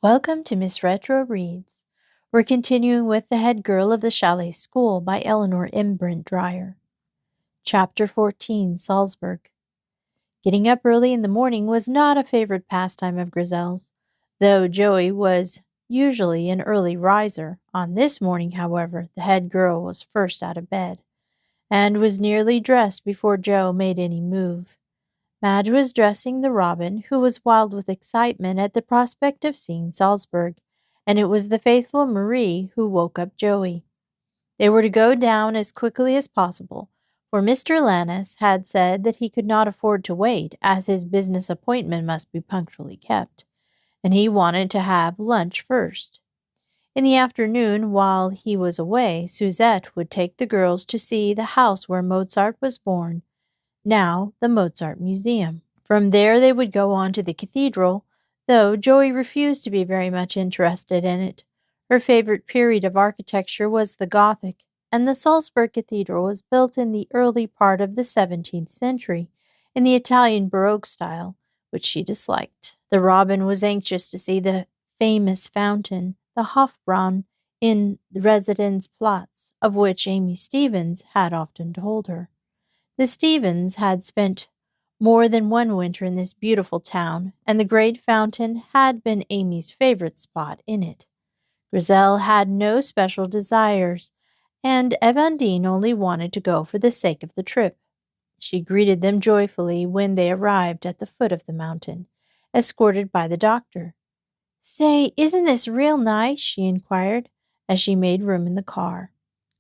Welcome to Miss Retro Reads. We're continuing with The Head Girl of the Chalet School by Eleanor Imbrant Dreyer. Chapter 14, Salzburg. Getting up early in the morning was not a favorite pastime of Grizel's, though Joey was usually an early riser. On this morning, however, the head girl was first out of bed, and was nearly dressed before Joe made any move. Madge was dressing the Robin, who was wild with excitement at the prospect of seeing Salzburg, and it was the faithful Marie who woke up Joey. They were to go down as quickly as possible, for Mr. Lannis had said that he could not afford to wait, as his business appointment must be punctually kept, and he wanted to have lunch first. In the afternoon, while he was away, Suzette would take the girls to see the house where Mozart was born, now the Mozart Museum. From there they would go on to the cathedral, though Joey refused to be very much interested in it. Her favorite period of architecture was the Gothic, and the Salzburg Cathedral was built in the early part of the 17th century, in the Italian Baroque style, which she disliked. The Robin was anxious to see the famous fountain, the Hofbräu, in the Residenzplatz, of which Amy Stevens had often told her. The Stevens had spent more than one winter in this beautiful town, and the great fountain had been Amy's favorite spot in it. Grizel had no special desires, and Evandine only wanted to go for the sake of the trip. She greeted them joyfully when they arrived at the foot of the mountain, escorted by the doctor. "Say, isn't this real nice?" she inquired, as she made room in the car.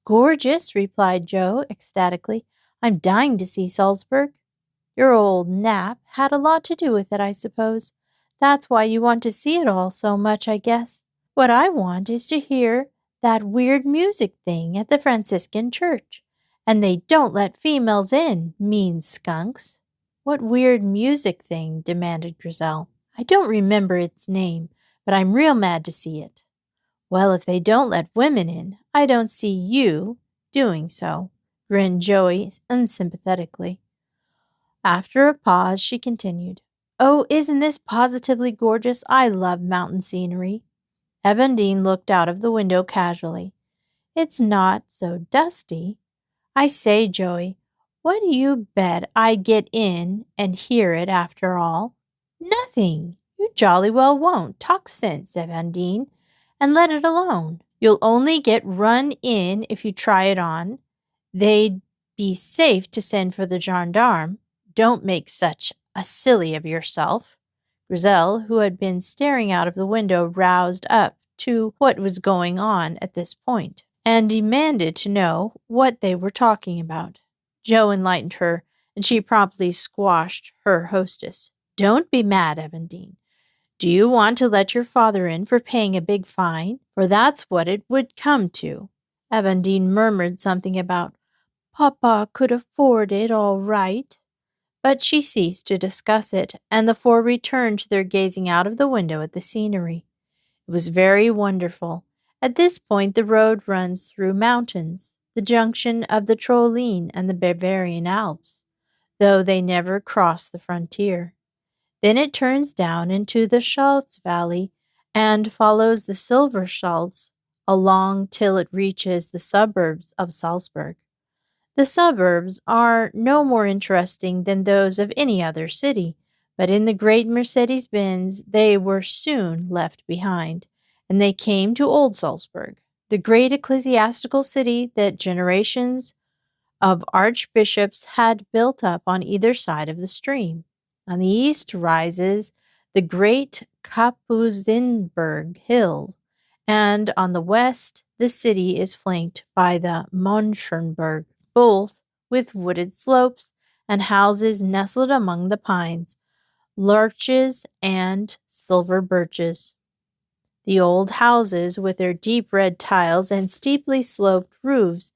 "Gorgeous," replied Joe ecstatically. "I'm dying to see Salzburg." "Your old Nap had a lot to do with it, I suppose. That's why you want to see it all so much, I guess. What I want is to hear that weird music thing at the Franciscan church. And they don't let females in, mean skunks." "What weird music thing?" demanded Grizel. "I don't remember its name, but I'm real mad to see it." "Well, if they don't let women in, I don't see you doing so," grinned Joey unsympathetically. After a pause, she continued, "Oh, isn't this positively gorgeous? I love mountain scenery." Evandine looked out of the window casually. "It's not so dusty. I say, Joey, what do you bet I get in and hear it after all?" "Nothing. You jolly well won't. Talk sense, Evandine, and let it alone. You'll only get run in if you try it on. They'd be safe to send for the gendarme. Don't make such a silly of yourself." Grizel, who had been staring out of the window, roused up to what was going on at this point, and demanded to know what they were talking about. Joe enlightened her, and she promptly squashed her hostess. "Don't be mad, Evandine. Do you want to let your father in for paying a big fine? For that's what it would come to." Evandine murmured something about "Papa could afford it all right," but she ceased to discuss it, and the four returned to their gazing out of the window at the scenery. It was very wonderful. At this point the road runs through mountains, the junction of the Trolline and the Bavarian Alps, though they never cross the frontier. Then it turns down into the Schultz Valley and follows the Silver Schultz along till it reaches the suburbs of Salzburg. The suburbs are no more interesting than those of any other city, but in the great Mercedes-Benz they were soon left behind, and they came to Old Salzburg, the great ecclesiastical city that generations of archbishops had built up on either side of the stream. On the east rises the great Kapuzinberg Hill, and on the west the city is flanked by the Monschenberg, both with wooded slopes and houses nestled among the pines, larches, and silver birches. The old houses, with their deep red tiles and steeply sloped roofs,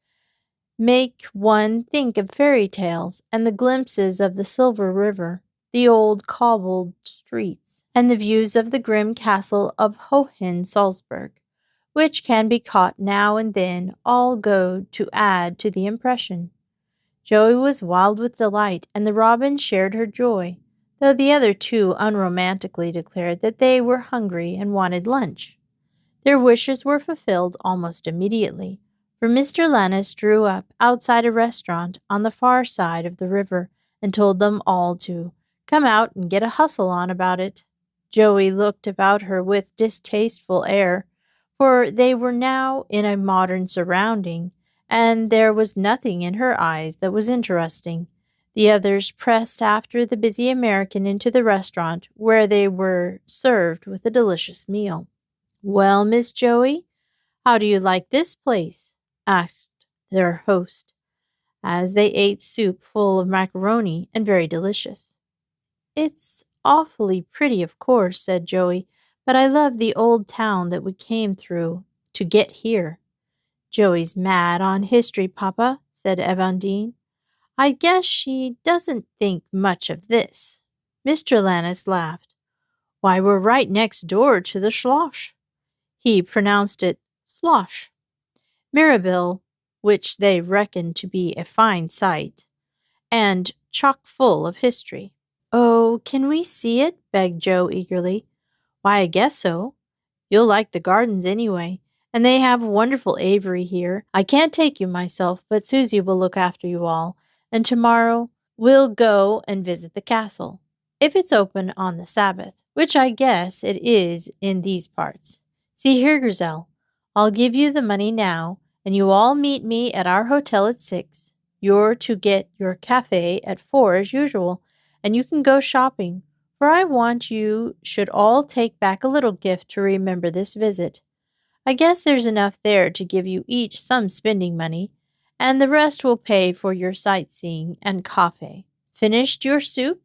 make one think of fairy tales, and the glimpses of the silver river, the old cobbled streets, and the views of the grim castle of Hohensalzburg, which can be caught now and then, all go to add to the impression. Joey was wild with delight, and the Robin shared her joy. though the other two unromantically declared that they were hungry and wanted lunch. Their wishes were fulfilled almost immediately, for Mr. Lannis drew up outside a restaurant on the far side of the river and told them all to come out and get a hustle on about it. Joey looked about her with distasteful air, for they were now in a modern surrounding, and there was nothing in her eyes that was interesting. The others pressed after the busy American into the restaurant, where they were served with a delicious meal. "Well, Miss Joey, how do you like this place?" asked their host, as they ate soup full of macaroni and very delicious. "It's awfully pretty, of course," said Joey, "but I love the old town that we came through to get here." "Joey's mad on history, Papa," said Evandine. "I guess she doesn't think much of this." Mr. Lannis laughed. "Why, we're right next door to the Schloss." He pronounced it slosh. Mirabelle, which they reckoned to be a fine sight, and chock full of history. "Oh, can we see it?" begged Joe eagerly. "Why, I guess so. You'll like the gardens anyway, and they have wonderful aviary here. I can't take you myself, but Susie will look after you all, and tomorrow we'll go and visit the castle, if it's open on the Sabbath, which I guess it is in these parts. See here, Grizel, I'll give you the money now, and you all meet me at our hotel at 6. You're to get your café at 4 as usual, and you can go shopping, for I want you should all take back a little gift to remember this visit. I guess there's enough there to give you each some spending money, and the rest will pay for your sightseeing and coffee. Finished your soup?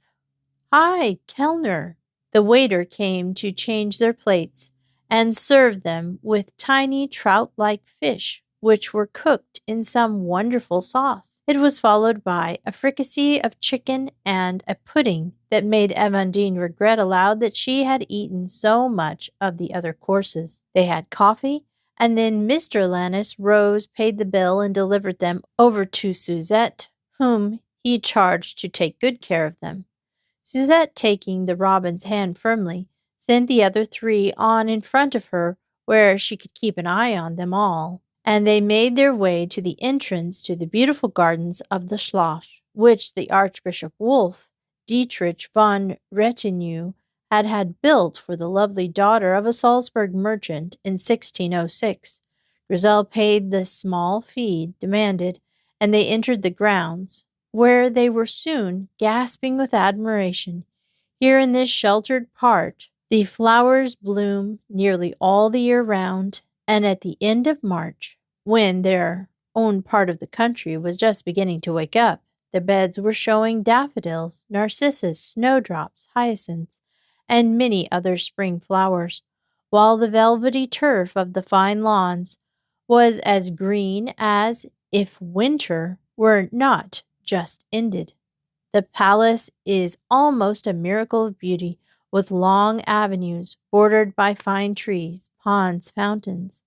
Hi, Kellner." The waiter came to change their plates and served them with tiny trout-like fish, which were cooked in some wonderful sauce. It was followed by a fricassee of chicken and a pudding that made Evandine regret aloud that she had eaten so much of the other courses. They had coffee, and then Mr. Lannis rose, paid the bill, and delivered them over to Suzette, whom he charged to take good care of them. Suzette, taking the Robin's hand firmly, sent the other three on in front of her where she could keep an eye on them all, and they made their way to the entrance to the beautiful gardens of the Schloss, which the Archbishop Wolf, Dietrich von Retinue, had built for the lovely daughter of a Salzburg merchant in 1606. Grizel paid the small fee demanded, and they entered the grounds, where they were soon gasping with admiration. Here in this sheltered part, the flowers bloom nearly all the year round, and at the end of March, when their own part of the country was just beginning to wake up, the beds were showing daffodils, narcissus, snowdrops, hyacinths, and many other spring flowers, while the velvety turf of the fine lawns was as green as if winter were not just ended. The palace is almost a miracle of beauty, with long avenues bordered by fine trees, ponds, fountains,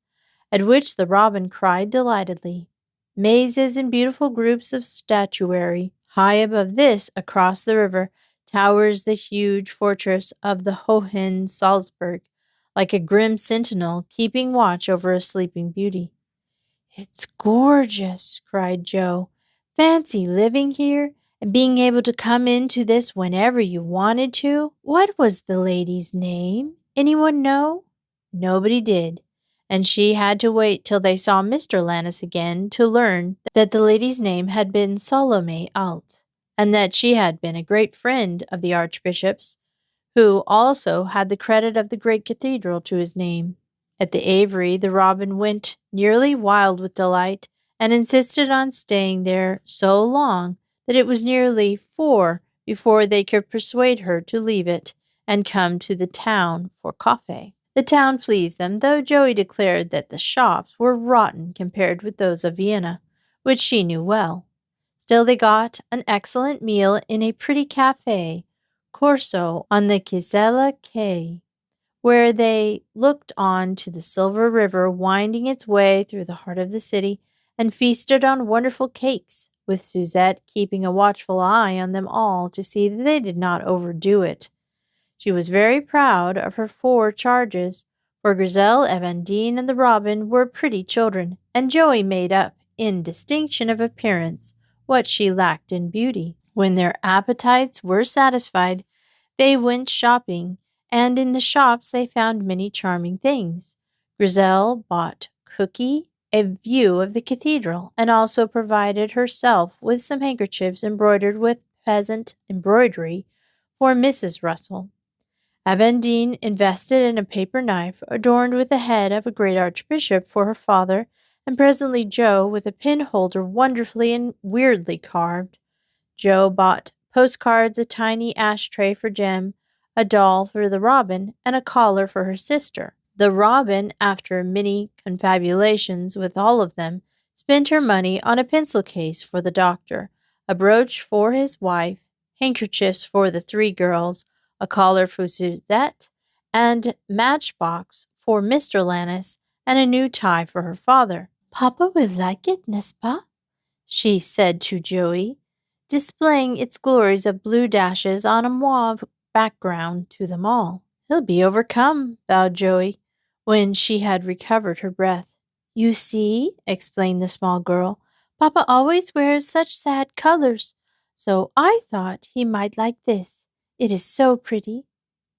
at which the robin cried delightedly, mazes and beautiful groups of statuary. High above this, across the river, towers the huge fortress of the Hohensalzburg, like a grim sentinel keeping watch over a sleeping beauty. "It's gorgeous," cried Joe. "Fancy living here and being able to come into this whenever you wanted to." "What was the lady's name? Anyone know?" Nobody did, and she had to wait till they saw Mr. Lannis again to learn that the lady's name had been Salome Alt, and that she had been a great friend of the Archbishop's, who also had the credit of the great cathedral to his name. At the aviary, the robin went nearly wild with delight, and insisted on staying there so long that it was nearly 4 before they could persuade her to leave it and come to the town for coffee. The town pleased them, though Joey declared that the shops were rotten compared with those of Vienna, which she knew well. Still, they got an excellent meal in a pretty café, Corso, on the Gisela quay, where they looked on to the silver river winding its way through the heart of the city, and feasted on wonderful cakes, with Suzette keeping a watchful eye on them all to see that they did not overdo it. She was very proud of her 4 charges, for Grizel, Evandine, and the Robin were pretty children, and Joey made up, in distinction of appearance, what she lacked in beauty. When their appetites were satisfied, they went shopping, and in the shops they found many charming things. Grizel bought Cookie a view of the cathedral, and also provided herself with some handkerchiefs embroidered with peasant embroidery for Mrs. Russell. Evandine invested in a paper knife adorned with the head of a great archbishop for her father, and presently Jo with a pin holder wonderfully and weirdly carved. Jo bought postcards, a tiny ashtray for Jem, a doll for the Robin, and a collar for her sister. The Robin, after many confabulations with all of them, spent her money on a pencil case for the doctor, a brooch for his wife, handkerchiefs for the 3 girls, a collar for Suzette, and matchbox for Mr. Lannis, and a new tie for her father. "Papa will like it, n'est-ce pas?" she said to Joey, displaying its glories of blue dashes on a mauve background to them all. "He'll be overcome," vowed Joey, when she had recovered her breath. "You see," explained the small girl, "Papa always wears such sad colors, so I thought he might like this. It is so pretty."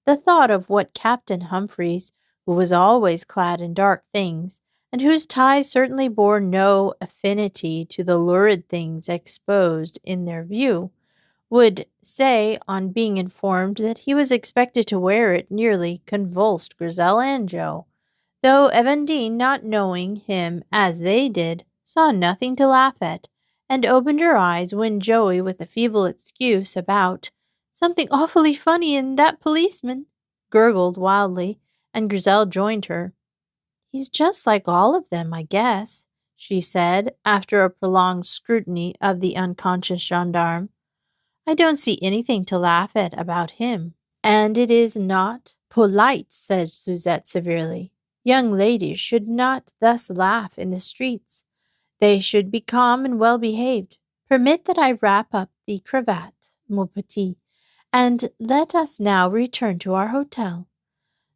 The thought of what Captain Humphreys, who was always clad in dark things, and whose tie certainly bore no affinity to the lurid things exposed in their view, would say on being informed that he was expected to wear it nearly convulsed Grizel and Jo, though Evandine, not knowing him as they did, saw nothing to laugh at, and opened her eyes when Joey, with a feeble excuse about "something awfully funny in that policeman," gurgled wildly, and Grizel joined her. "He's just like all of them, I guess," she said, after a prolonged scrutiny of the unconscious gendarme. "I don't see anything to laugh at about him." "And it is not polite," said Suzette severely. "Young ladies should not thus laugh in the streets. They should be calm and well behaved. Permit that I wrap up the cravat, mon petit, and let us now return to our hotel."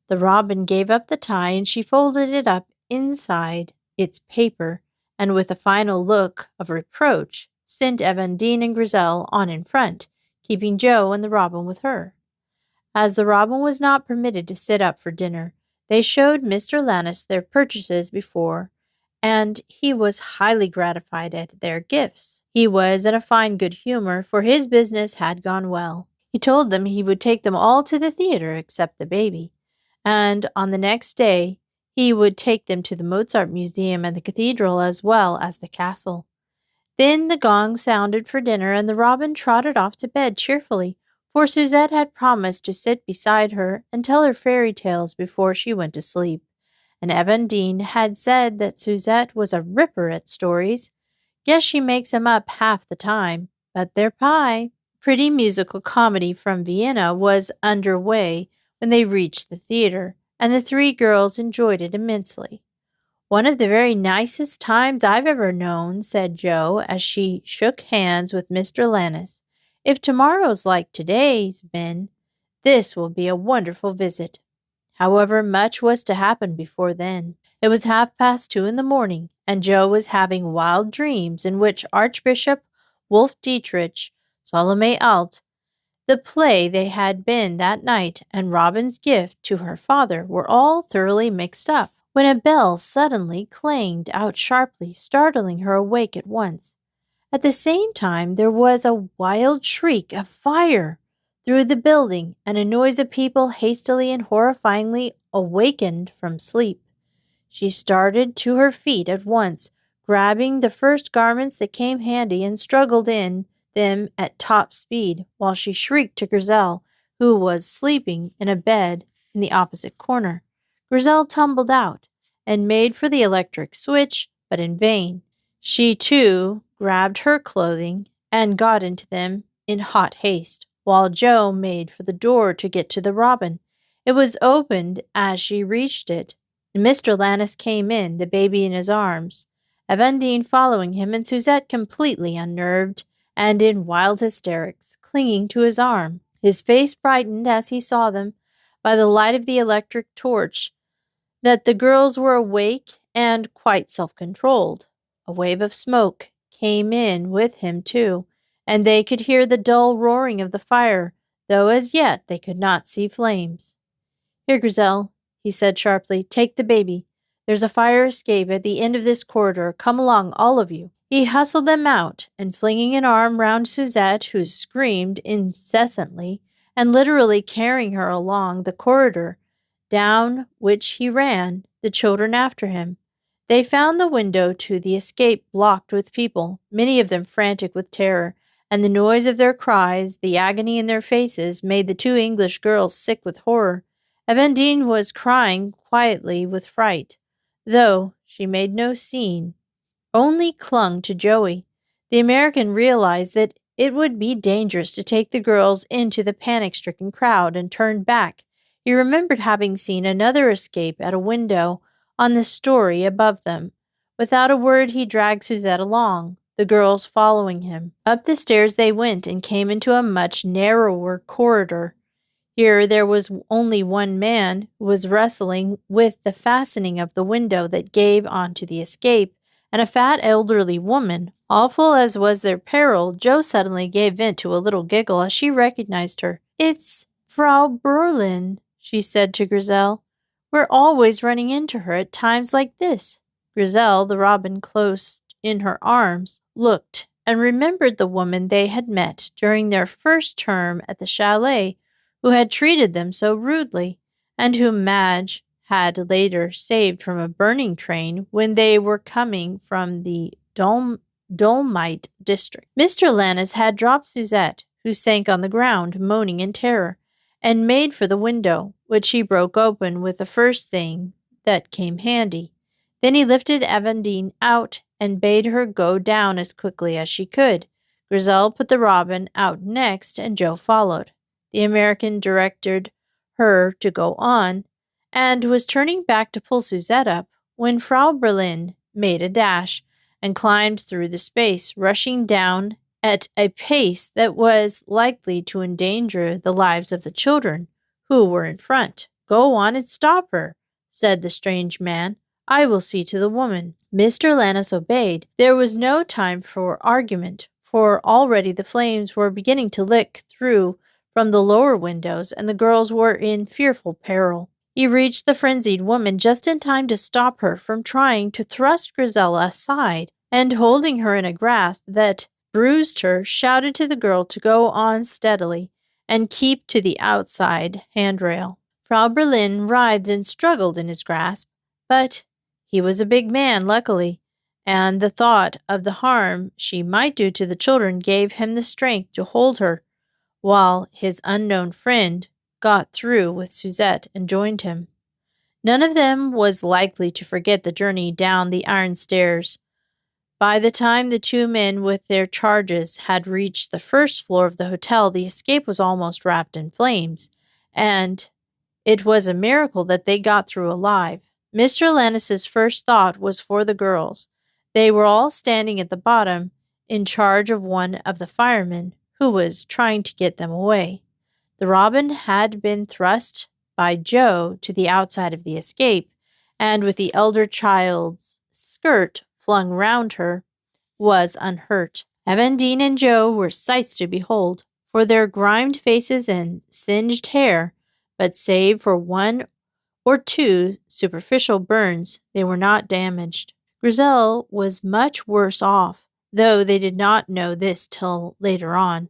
The Robin gave up the tie, and she folded it up inside its paper, and with a final look of reproach, sent Evandine and Grizel on in front, keeping Jo and the Robin with her. As the Robin was not permitted to sit up for dinner, they showed Mr. Lannis their purchases before, and he was highly gratified at their gifts. He was in a fine good humor, for his business had gone well. He told them he would take them all to the theater except the baby, and on the next day he would take them to the Mozart Museum and the cathedral as well as the castle. Then the gong sounded for dinner, and the Robin trotted off to bed cheerfully, for Suzette had promised to sit beside her and tell her fairy tales before she went to sleep, and Evandine had said that Suzette was a ripper at stories. Guess she makes 'em up half the time, but they're pie. Pretty musical comedy from Vienna was under way when they reached the theater, and the 3 girls enjoyed it immensely. "One of the very nicest times I've ever known," said Jo, as she shook hands with Mr. Lannis. "If tomorrow's like today's been, this will be a wonderful visit." However, much was to happen before then. It was 2:30 in the morning, and Jo was having wild dreams in which Archbishop Wolf Dietrich, Salome Alt, the play they had been that night, and Robin's gift to her father were all thoroughly mixed up, when a bell suddenly clanged out sharply, startling her awake at once. At the same time, there was a wild shriek of fire through the building, and a noise of people hastily and horrifyingly awakened from sleep. She started to her feet at once, grabbing the first garments that came handy, and struggled in them at top speed, while she shrieked to Grizel, who was sleeping in a bed in the opposite corner. Grizel tumbled out and made for the electric switch, but in vain. She, too, grabbed her clothing and got into them in hot haste, while Jo made for the door to get to the Robin. It was opened as she reached it, and Mr. Lannis came in, the baby in his arms. Evandine following him and Suzette completely unnerved and in wild hysterics, clinging to his arm. His face brightened as he saw them, by the light of the electric torch, that the girls were awake and quite self-controlled. A wave of smoke came in with him, too, and they could hear the dull roaring of the fire, though as yet they could not see flames. "Here, Grizel," he said sharply, "take the baby. There's a fire escape at the end of this corridor. Come along, all of you." He hustled them out, and flinging an arm round Suzette, who screamed incessantly, and literally carrying her along the corridor, down which he ran, the children after him. They found the window to the escape blocked with people, many of them frantic with terror, and the noise of their cries, the agony in their faces, made the two English girls sick with horror. Evandine was crying quietly with fright, though she made no scene, only clung to Joey. The American realized that it would be dangerous to take the girls into the panic-stricken crowd and turned back. He remembered having seen another escape at a window on the story above them. Without a word, he dragged Suzette along, the girls following him. Up the stairs they went and came into a much narrower corridor. Here there was only one man who was wrestling with the fastening of the window that gave onto the escape, and a fat elderly woman. Awful as was their peril, Jo suddenly gave vent to a little giggle as she recognized her. "It's Frau Berlin," she said to Grizel. "We're always running into her at times like this." Grizel, the robin close in her arms, looked and remembered the woman they had met during their first term at the chalet, who had treated them so rudely, and whom Madge had later saved from a burning train when they were coming from the Dolomite district. Mr. Lannis had dropped Suzette, who sank on the ground, moaning in terror, and made for the window, which he broke open with the first thing that came handy. Then he lifted Evandine out and bade her go down as quickly as she could. Grizel put the robin out next, and Jo followed. The American directed her to go on, and was turning back to pull Suzette up, when Frau Berlin made a dash, and climbed through the space, rushing down at a pace that was likely to endanger the lives of the children, who were in front. "Go on and stop her," said the strange man. "I will see to the woman." Mr. Lannis obeyed. There was no time for argument, for already the flames were beginning to lick through from the lower windows, and the girls were in fearful peril. He reached the frenzied woman just in time to stop her from trying to thrust Grizel aside, and holding her in a grasp that bruised her, shouted to the girl to go on steadily and keep to the outside handrail. Frau Berlin writhed and struggled in his grasp, but he was a big man, luckily, and the thought of the harm she might do to the children gave him the strength to hold her, while his unknown friend got through with Suzette and joined him. None of them was likely to forget the journey down the iron stairs. By the time the two men with their charges had reached the first floor of the hotel, the escape was almost wrapped in flames, and it was a miracle that they got through alive. Mr. Lannis's first thought was for the girls. They were all standing at the bottom, in charge of one of the firemen, who was trying to get them away. The robin had been thrust by Jo to the outside of the escape, and with the elder child's skirt flung round her, was unhurt. Evandine and Jo were sights to behold, for their grimed faces and singed hair, but save for one or two superficial burns, they were not damaged. Grizel was much worse off, though they did not know this till later on,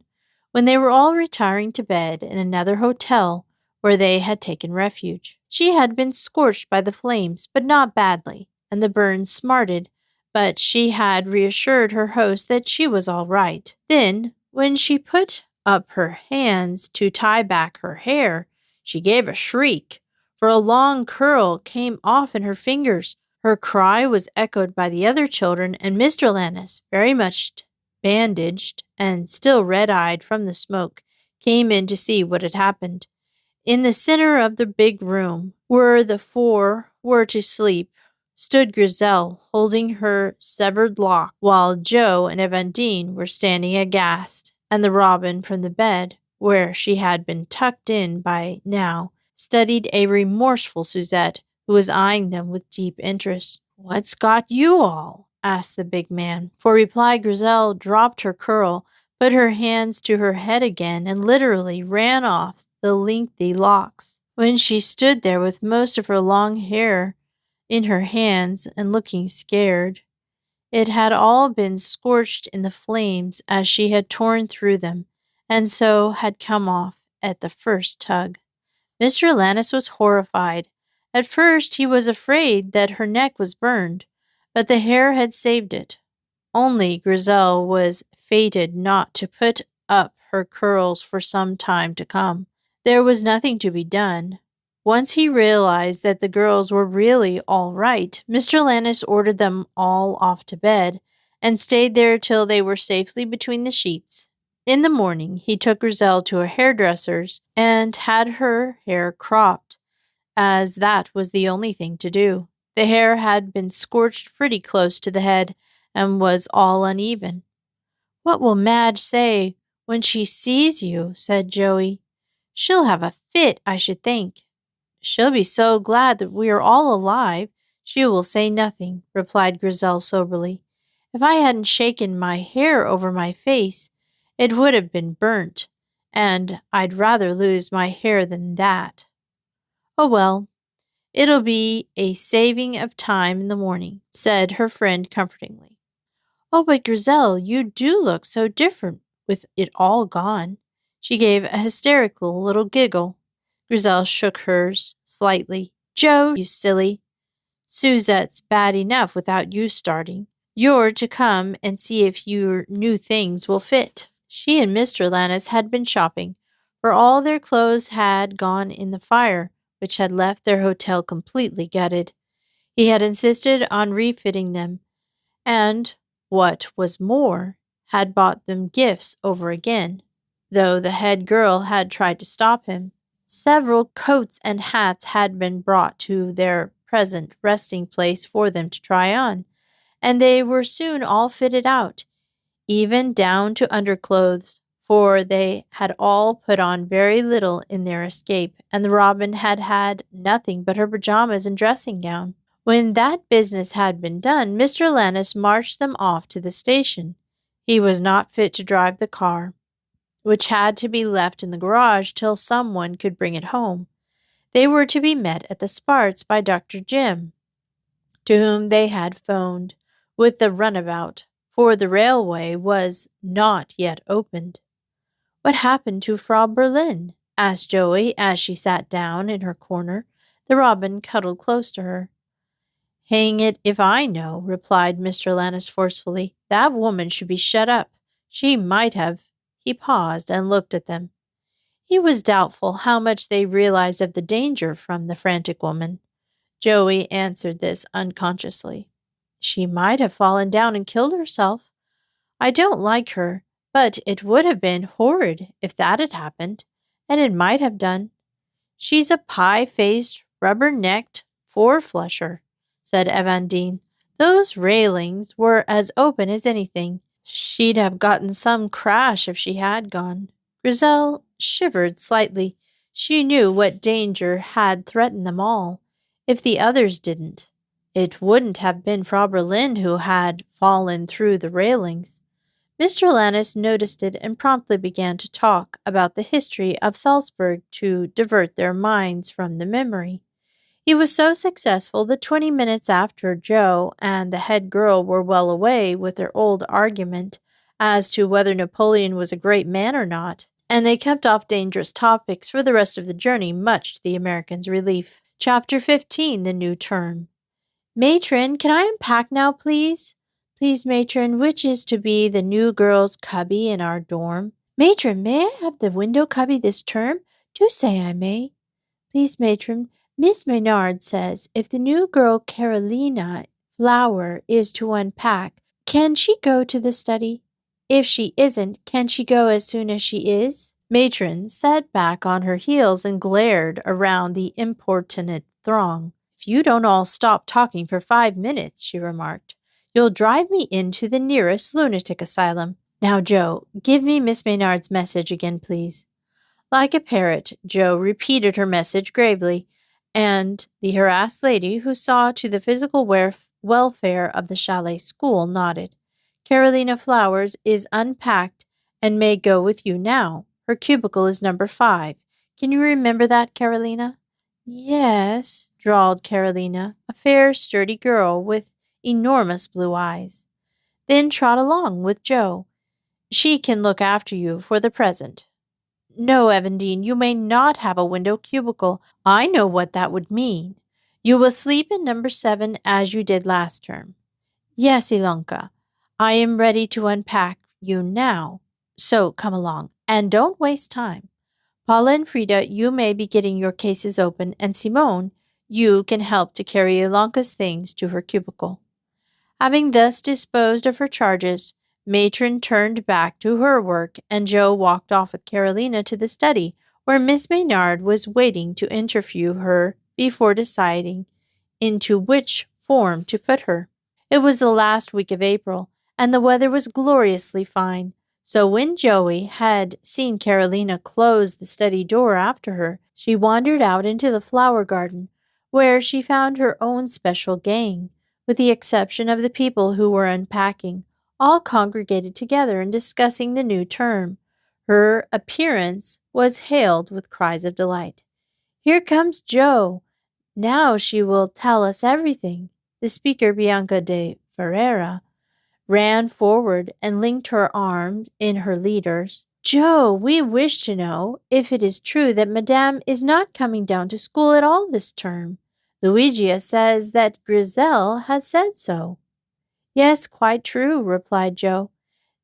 when they were all retiring to bed in another hotel where they had taken refuge. She had been scorched by the flames, but not badly, and the burns smarted, but she had reassured her host that she was all right. Then, when she put up her hands to tie back her hair, she gave a shriek, for a long curl came off in her fingers. Her cry was echoed by the other children, and Mr. Lannis, very much bandaged and still red-eyed from the smoke, came in to see what had happened. In the center of the big room, where the four were to sleep, stood Grizel, holding her severed lock, while Joe and Evandine were standing aghast, and the robin from the bed, where she had been tucked in by now, studied a remorseful Suzette, who was eyeing them with deep interest. "What's got you all?" asked the big man. For reply, Grizel dropped her curl, put her hands to her head again, and literally ran off the lengthy locks. When she stood there with most of her long hair in her hands and looking scared, it had all been scorched in the flames as she had torn through them, and so had come off at the first tug. Mr. Lannis was horrified. At first he was afraid that her neck was burned, but the hair had saved it. Only Grizel was fated not to put up her curls for some time to come. There was nothing to be done. Once he realized that the girls were really all right, Mr. Lannis ordered them all off to bed and stayed there till they were safely between the sheets. In the morning, he took Grizel to a hairdresser's and had her hair cropped, as that was the only thing to do. The hair had been scorched pretty close to the head and was all uneven. "What will Madge say when she sees you?" said Joey. "She'll have a fit, I should think." "She'll be so glad that we are all alive, she will say nothing," replied Grizel soberly. "If I hadn't shaken my hair over my face, it would have been burnt, and I'd rather lose my hair than that." "Oh well, it'll be a saving of time in the morning," said her friend comfortingly. "Oh, but Grizel, you do look so different with it all gone." She gave a hysterical little giggle. Grizel shook hers slightly. "Joe, you silly. Suzette's bad enough without you starting. You're to come and see if your new things will fit." She and Mr. Lannis had been shopping, for all their clothes had gone in the fire, which had left their hotel completely gutted. He had insisted on refitting them, and, what was more, had bought them gifts over again, though the head girl had tried to stop him. Several coats and hats had been brought to their present resting place for them to try on, and they were soon all fitted out, even down to underclothes, for they had all put on very little in their escape, and the robin had had nothing but her pajamas and dressing gown. When that business had been done, Mr. Lannis marched them off to the station. He was not fit to drive the car, which had to be left in the garage till someone could bring it home. They were to be met at the Sparts by Dr. Jim, to whom they had phoned with the runabout, for the railway was not yet opened. "What happened to Frau Berlin?" asked Joey as she sat down in her corner. The robin cuddled close to her. "Hang it if I know," replied Mr. Lannis forcefully. "That woman should be shut up. She might have—" He paused and looked at them. He was doubtful how much they realized of the danger from the frantic woman. Joey answered this unconsciously. "She might have fallen down and killed herself. I don't like her, but it would have been horrid if that had happened, and it might have done. She's a pie-faced, rubber-necked four-flusher," said Evandine. "Those railings were as open as anything. She'd have gotten some crash if she had gone." Grizel shivered slightly. She knew what danger had threatened them all. If the others didn't, it wouldn't have been Frau Berlin who had fallen through the railings. Mr. Lannis noticed it and promptly began to talk about the history of Salzburg to divert their minds from the memory. He was so successful that 20 minutes after Joe and the head girl were well away with their old argument as to whether Napoleon was a great man or not, and they kept off dangerous topics for the rest of the journey, much to the Americans' relief. Chapter 15, The New Term. "Matron, can I unpack now, please?" "Please, Matron, which is to be the new girl's cubby in our dorm?" "Matron, may I have the window cubby this term? Do say I may." "Please, Matron, Miss Maynard says if the new girl Carolina Flower is to unpack, can she go to the study? If she isn't, can she go as soon as she is?" Matron sat back on her heels and glared around the importunate throng. If you don't all stop talking for 5 minutes, she remarked, you'll drive me into the nearest lunatic asylum. Now, Joe, give me Miss Maynard's message again, please. Like a parrot, Joe repeated her message gravely, and the harassed lady, who saw to the physical welfare of the Chalet school, nodded. Carolina Flowers is unpacked and may go with you now. Her cubicle is number 5. Can you remember that, Carolina? Yes, drawled Carolina, a fair, sturdy girl with enormous blue eyes. Then trot along with Joe. She can look after you for the present. No, Evandine, you may not have a window cubicle. I know what that would mean. You will sleep in number 7 as you did last term. Yes, Ilonka, I am ready to unpack you now. So come along, and don't waste time. Paula and Frida, you may be getting your cases open, and Simone, you can help to carry Ilonka's things to her cubicle. Having thus disposed of her charges, Matron turned back to her work, and Joe walked off with Carolina to the study, where Miss Maynard was waiting to interview her before deciding into which form to put her. It was the last week of April, and the weather was gloriously fine, so when Joey had seen Carolina close the study door after her, she wandered out into the flower garden, where she found her own special gang, with the exception of the people who were unpacking, all congregated together and discussing the new term. Her appearance was hailed with cries of delight. Here comes Joe. Now she will tell us everything. The speaker, Bianca de Ferreira, ran forward and linked her arms in her leader's. Joe, we wish to know if it is true that Madame is not coming down to school at all this term. Luigia says that Griselle has said so. Yes, quite true, replied Joe.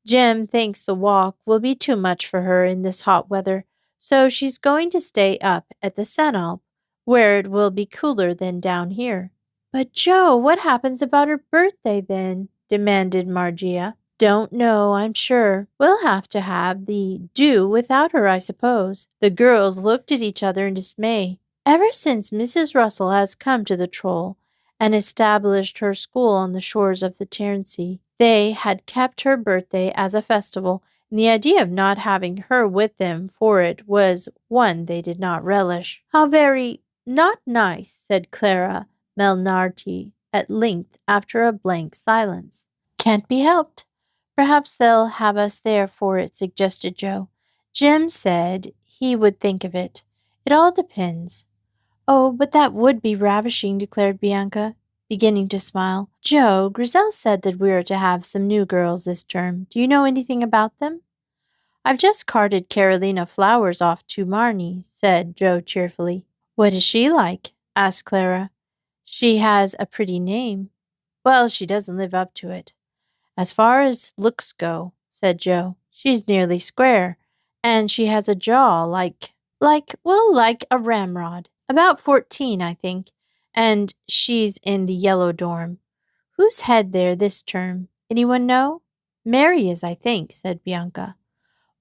Jim thinks the walk will be too much for her in this hot weather, so she's going to stay up at the Senalp, where it will be cooler than down here. But Joe, what happens about her birthday then? Demanded Margia. Don't know, I'm sure. We'll have the do without her, I suppose. The girls looked at each other in dismay. Ever since Mrs. Russell has come to the Troll and established her school on the shores of the Ternsey, they had kept her birthday as a festival, and the idea of not having her with them for it was one they did not relish. How very not nice, said Clara Melnarty at length after a blank silence. Can't be helped. Perhaps they'll have us there for it, suggested Joe. Jim said he would think of it. It all depends. Oh, but that would be ravishing, declared Bianca, beginning to smile. Joe, Griselle said that we are to have some new girls this term. Do you know anything about them? I've just carted Carolina Flowers off to Marnie, said Joe cheerfully. What is she like? Asked Clara. She has a pretty name. Well, she doesn't live up to it. As far as looks go, said Joe, she's nearly square, and she has a jaw like a ramrod. About 14, I think, and she's in the yellow dorm. Who's head there this term? Anyone know? Mary is, I think, said Bianca.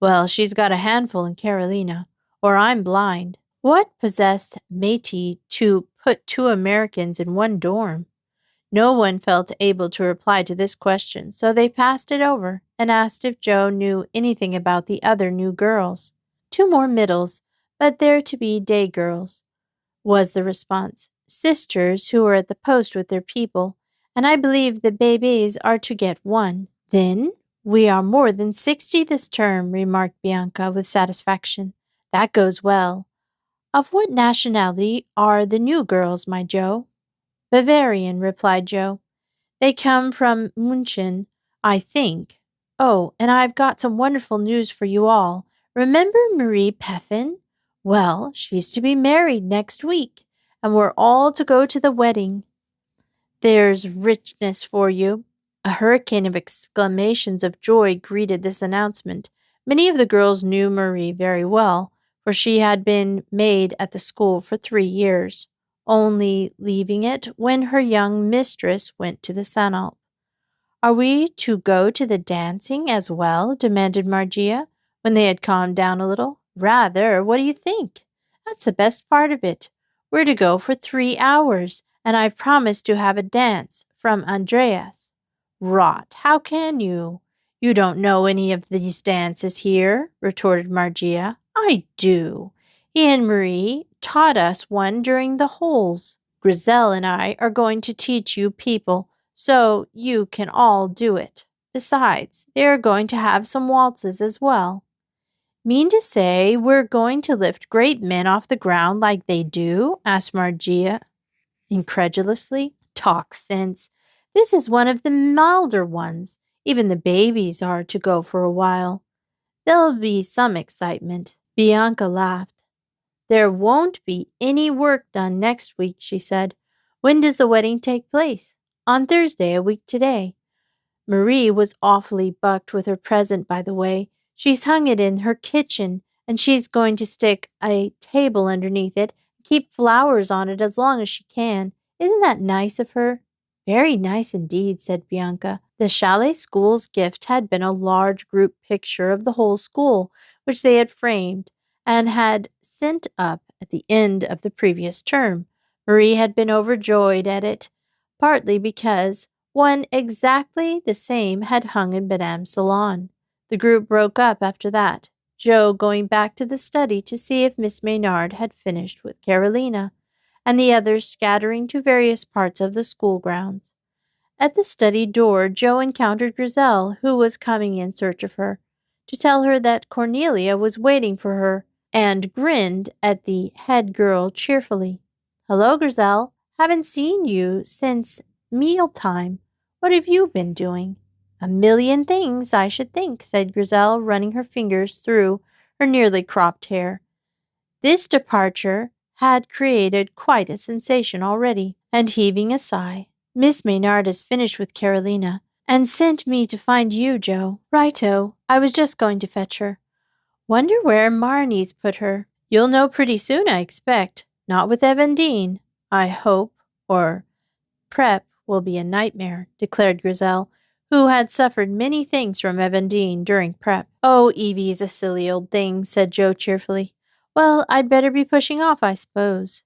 Well, she's got a handful in Carolina, or I'm blind. What possessed Métis to put 2 Americans in one dorm? No one felt able to reply to this question, so they passed it over and asked if Joe knew anything about the other new girls. 2 more middles, but they're to be day girls, was the response. Sisters who are at the post with their people, and I believe the babies are to get 1. Then we are more than 60 this term, remarked Bianca with satisfaction. That goes well. Of what nationality are the new girls, my Joe? Bavarian, replied Joe. They come from München, I think. Oh, and I've got some wonderful news for you all. Remember Marie Peffin? Well, she's to be married next week, and we're all to go to the wedding. There's richness for you. A hurricane of exclamations of joy greeted this announcement. Many of the girls knew Marie very well, for she had been maid at the school for 3 years, only leaving it when her young mistress went to the Senalp. Are we to go to the dancing as well? Demanded Margia, when they had calmed down a little. Rather, what do you think? That's the best part of it. We're to go for 3 hours, and I've promised to have a dance from Andreas. Rot, how can you? You don't know any of these dances here, retorted Margia. I do. He and Marie taught us one during the holes. Grizel and I are going to teach you people so you can all do it. Besides, they are going to have some waltzes as well. Mean to say we're going to lift great men off the ground like they do? Asked Margia incredulously. Talk sense. This is one of the milder ones. Even the babies are to go for a while. There'll be some excitement. Bianca laughed. There won't be any work done next week, she said. When does the wedding take place? On Thursday, a week today. Marie was awfully bucked with her present, by the way. She's hung it in her kitchen, and she's going to stick a table underneath it and keep flowers on it as long as she can. Isn't that nice of her? Very nice indeed, said Bianca. The Chalet school's gift had been a large group picture of the whole school, which they had framed and had sent up at the end of the previous term. Marie had been overjoyed at it, partly because one exactly the same had hung in Madame's salon. The group broke up after that, Joe going back to the study to see if Miss Maynard had finished with Carolina, and the others scattering to various parts of the school grounds. At the study door, Joe encountered Grizel, who was coming in search of her, to tell her that Cornelia was waiting for her, and grinned at the head girl cheerfully. Hello, Grizel. Haven't seen you since mealtime. What have you been doing? A million things, I should think, said Grizel, running her fingers through her nearly cropped hair. This departure had created quite a sensation already, and heaving a sigh, Miss Maynard has finished with Carolina, and sent me to find you, Joe. Righto, I was just going to fetch her. Wonder where Marnie's put her. You'll know pretty soon, I expect. Not with Evandine, I hope, or prep will be a nightmare, declared Grizel, who had suffered many things from Evandine during prep. Oh, Evie's a silly old thing, said Joe cheerfully. Well, I'd better be pushing off, I suppose.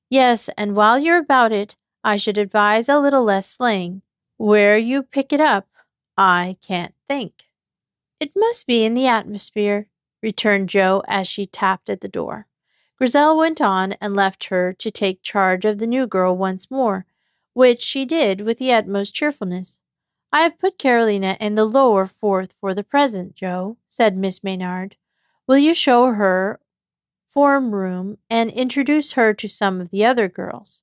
Yes, and while you're about it, I should advise a little less slang. Where you pick it up, I can't think. It must be in the atmosphere, returned Joe as she tapped at the door. Grizel went on and left her to take charge of the new girl once more, which she did with the utmost cheerfulness. I have put Carolina in the lower fourth for the present, Joe, said Miss Maynard. Will you show her form room and introduce her to some of the other girls?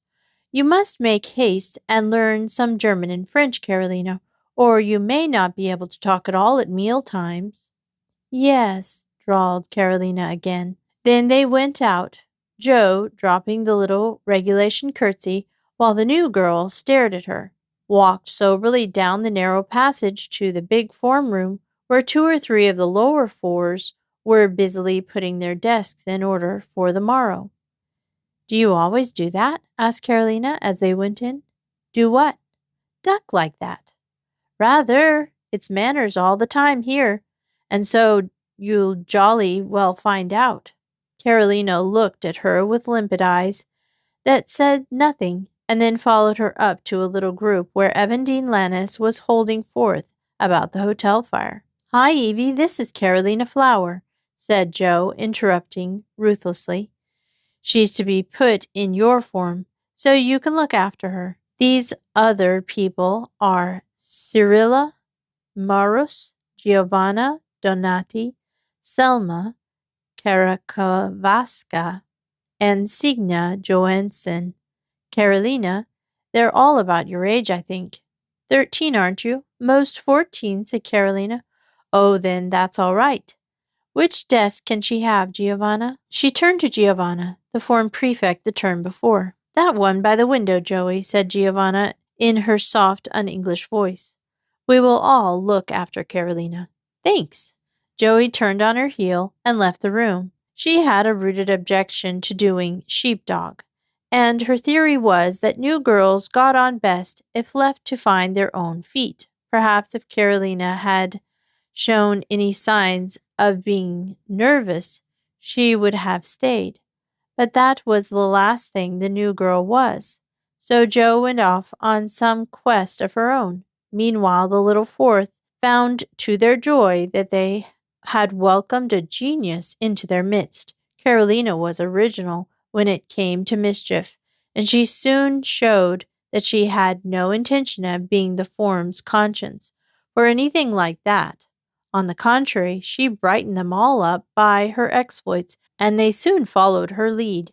You must make haste and learn some German and French, Carolina, or you may not be able to talk at all at meal times. Yes, drawled Carolina again. Then they went out, Joe dropping the little regulation curtsy while the new girl stared at her, walked soberly down the narrow passage to the big form room where 2 or 3 of the lower fours were busily putting their desks in order for the morrow. Do you always do that? Asked Carolina as they went in. Do what? Duck like that. Rather. It's manners all the time here, and so you'll jolly well find out. Carolina looked at her with limpid eyes that said nothing, and then followed her up to a little group where Evandine Lannis was holding forth about the hotel fire. Hi, Evie, this is Carolina Flower, said Joe, interrupting ruthlessly. She's to be put in your form, so you can look after her. These other people are Cyrilla, Marus, Giovanna, Donati, Selma, Karakavaska, and Signa Johansson. Carolina, they're all about your age, I think. 13, aren't you? Most 14, said Carolina. Oh, then that's all right. Which desk can she have, Giovanna? She turned to Giovanna, the form prefect the term before. That one by the window, Joey, said Giovanna in her soft, un-English voice. We will all look after Carolina. Thanks. Joey turned on her heel and left the room. She had a rooted objection to doing sheepdog, and her theory was that new girls got on best if left to find their own feet. Perhaps if Carolina had shown any signs of being nervous, she would have stayed. But that was the last thing the new girl was. So Jo went off on some quest of her own. Meanwhile, the little fourth found to their joy that they had welcomed a genius into their midst. Carolina was original when it came to mischief, and she soon showed that she had no intention of being the form's conscience or anything like that. On the contrary, she brightened them all up by her exploits, and they soon followed her lead.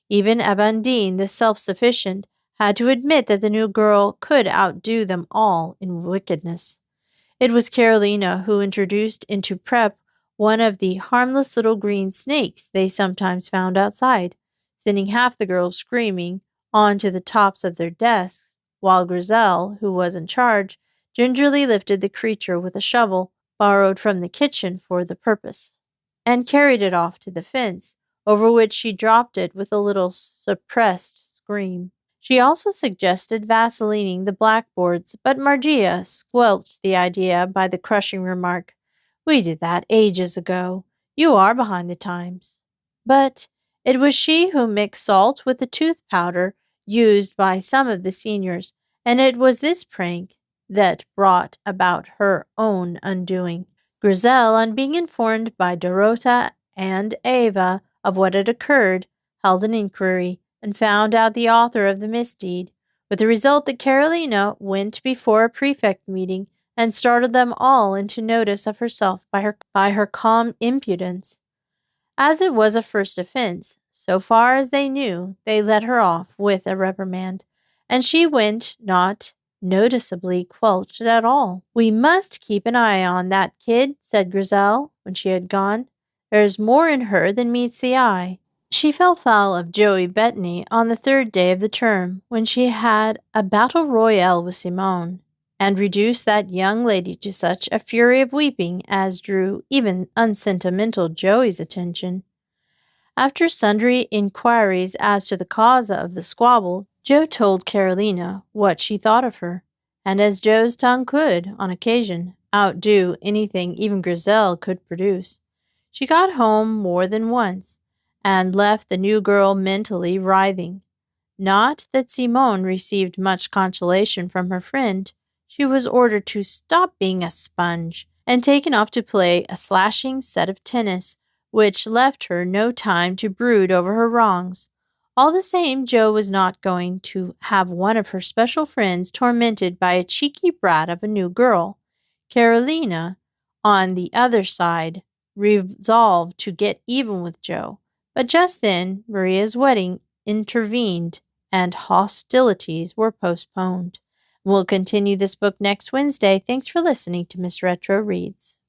Even Abandine, the self-sufficient, had to admit that the new girl could outdo them all in wickedness. It was Carolina who introduced into prep one of the harmless little green snakes they sometimes found outside, sending half the girls screaming onto the tops of their desks, while Grizel, who was in charge, gingerly lifted the creature with a shovel borrowed from the kitchen for the purpose, and carried it off to the fence, over which she dropped it with a little suppressed scream. She also suggested vaselining the blackboards, but Margia squelched the idea by the crushing remark, "We did that ages ago. You are behind the times." But it was she who mixed salt with the tooth powder used by some of the seniors, and it was this prank that brought about her own undoing. Grizel, on being informed by Dorota and Ava of what had occurred, held an inquiry and found out the author of the misdeed, with the result that Carolina went before a prefect meeting and startled them all into notice of herself by her calm impudence. As it was a first offense, so far as they knew, they let her off with a reprimand, and she went not noticeably quelched at all. "We must keep an eye on that kid," said Grizel, when she had gone. "There's more in her than meets the eye." She fell foul of Joey Bettany on the third day of the term, when she had a battle royale with Simone, and reduced that young lady to such a fury of weeping as drew even unsentimental Joey's attention. After sundry inquiries as to the cause of the squabble, Jo told Carolina what she thought of her, and as Jo's tongue could, on occasion, outdo anything even Grizel could produce, she got home more than once, and left the new girl mentally writhing. Not that Simone received much consolation from her friend. She was ordered to stop being a sponge and taken off to play a slashing set of tennis, which left her no time to brood over her wrongs. All the same, Jo was not going to have one of her special friends tormented by a cheeky brat of a new girl. Carolina, on the other side, resolved to get even with Jo. But just then, Maria's wedding intervened, and hostilities were postponed. We'll continue this book next Wednesday. Thanks for listening to Miss Retro Reads.